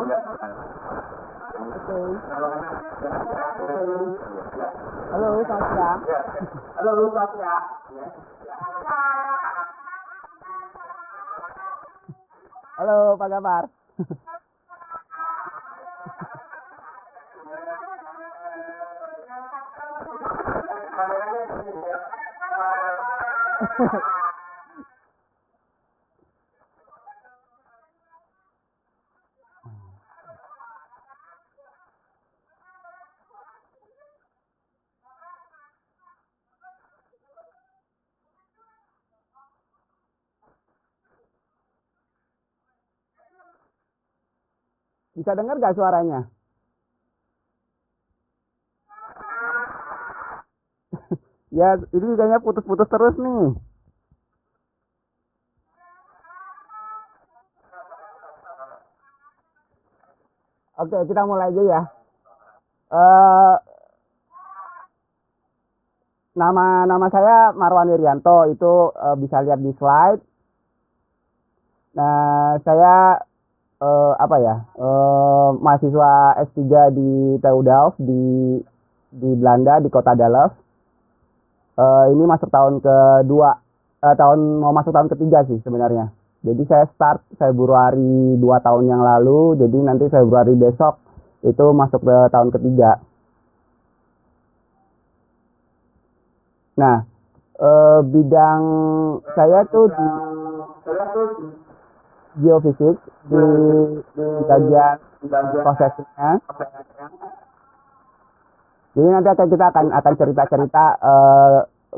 Oke. Halo, selamat siang. Halo, Pak Gambar. Bisa dengar nggak suaranya? Ya, ini kayaknya putus-putus terus nih. Oke, kita mulai aja ya. Eh, nama saya Marwan Irianto, itu bisa lihat di slide. Nah, saya apa ya? Mahasiswa S3 di TU Delft di Belanda, di kota Delft. Ini masuk tahun kedua, mau masuk tahun ketiga sih sebenarnya. Jadi saya start Februari 2 tahun yang lalu, jadi nanti Februari besok itu masuk ke tahun ketiga. Nah, bidang saya tuh di geofisik, di bagian prosesnya. Jadi nanti kita akan cerita-cerita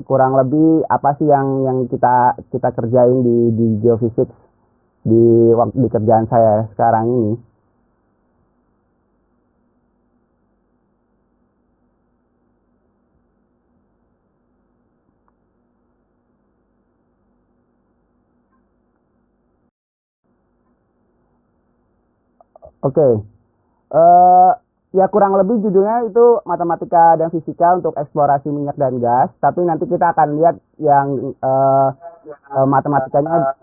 kurang lebih apa sih yang kita kerjain di geofisik di kerjaan saya sekarang ini. Oke. Ya kurang lebih judulnya itu matematika dan fisika untuk eksplorasi minyak dan gas. Tapi nanti kita akan lihat yang matematikanya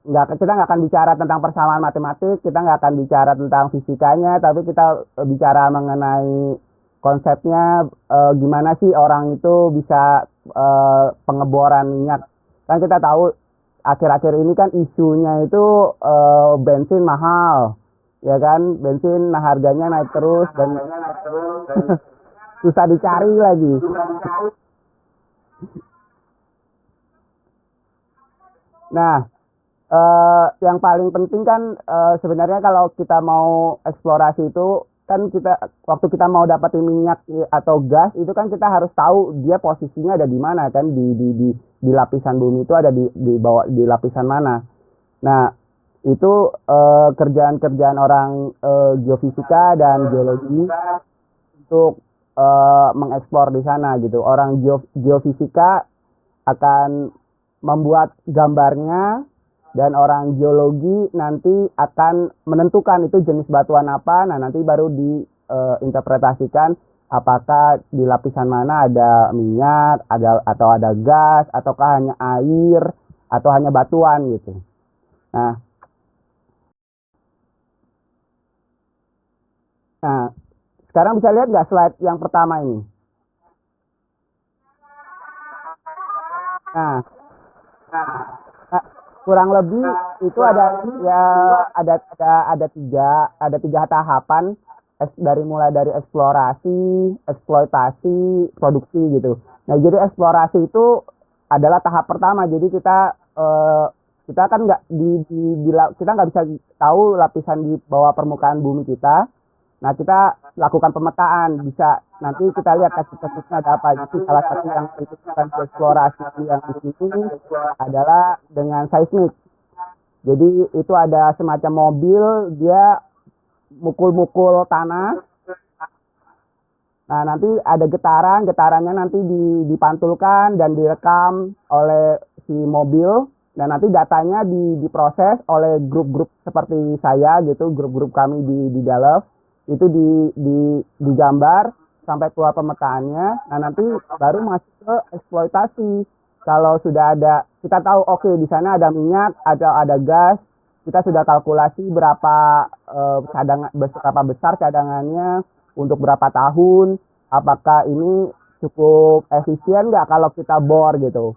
nggak kita nggak akan bicara tentang persamaan matematik, kita nggak akan bicara tentang fisikanya, tapi kita bicara mengenai konsepnya, gimana sih orang itu bisa pengeboran minyak. Kan kita tahu akhir-akhir ini kan isunya itu bensin mahal, ya kan, bensin harganya naik terus dan susah dicari lagi. Nah, yang paling penting kan sebenarnya kalau kita mau eksplorasi itu kan waktu kita mau dapetin minyak atau gas itu kan kita harus tahu dia posisinya ada di mana kan, di lapisan bumi itu ada di bawah, di lapisan mana. Nah, itu kerjaan-kerjaan orang geofisika dan geologi untuk mengeksplor di sana gitu. Orang geofisika akan membuat gambarnya dan orang geologi nanti akan menentukan itu jenis batuan apa. Nah, nanti baru diinterpretasikan apakah di lapisan mana ada minyak, atau ada gas, ataukah hanya air atau hanya batuan gitu. Nah, sekarang bisa lihat nggak slide yang pertama ini? Nah, kurang lebih itu ada ya ada tiga tahapan dari mulai dari eksplorasi, eksploitasi, produksi gitu. Nah, jadi eksplorasi itu adalah tahap pertama. Jadi kita kan nggak kita nggak bisa tahu lapisan di bawah permukaan bumi kita. Nah, kita lakukan pemetaan, bisa nanti kita lihat kasus-kasusnya ada apa. Jadi salah satu yang dilakukan eksplorasi yang di sini adalah dengan seismik. Jadi itu ada semacam mobil, dia mukul-mukul tanah. Nah, nanti ada getarannya nanti dipantulkan dan direkam oleh si mobil. Dan nanti datanya diproses oleh grup-grup seperti saya gitu, grup-grup kami di Delft. Itu digambar sampai keluar pemetaannya. Nah, nanti baru masuk ke eksploitasi. Kalau sudah ada, kita tahu oke, di sana ada minyak, ada gas. kita sudah kalkulasi berapa berapa besar cadangannya untuk berapa tahun, apakah ini cukup efisien nggak kalau kita bor gitu.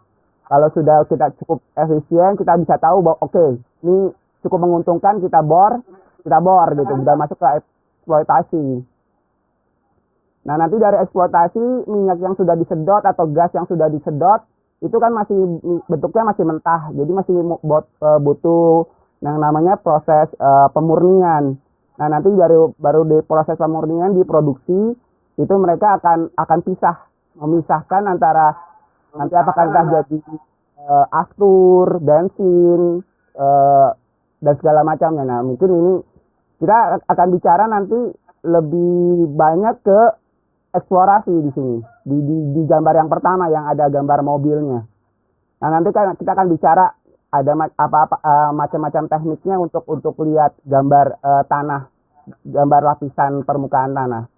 Kalau sudah kita cukup efisien, kita bisa tahu bahwa oke, ini cukup menguntungkan kita bor gitu, udah masuk ke eksploitasi. Nah, nanti dari eksploitasi minyak yang sudah disedot atau gas yang sudah disedot itu kan masih bentuknya masih mentah, jadi masih butuh yang namanya proses pemurnian. Nah, nanti baru di proses pemurnian diproduksi itu mereka akan memisahkan antara nanti apakah jadi aftur, bensin dan segala macamnya. Nah, mungkin ini kita akan bicara nanti lebih banyak ke eksplorasi di sini di gambar yang pertama yang ada gambar mobilnya. Nah, nanti kan kita akan bicara ada macam-macam tekniknya untuk lihat gambar tanah, gambar lapisan permukaan tanah.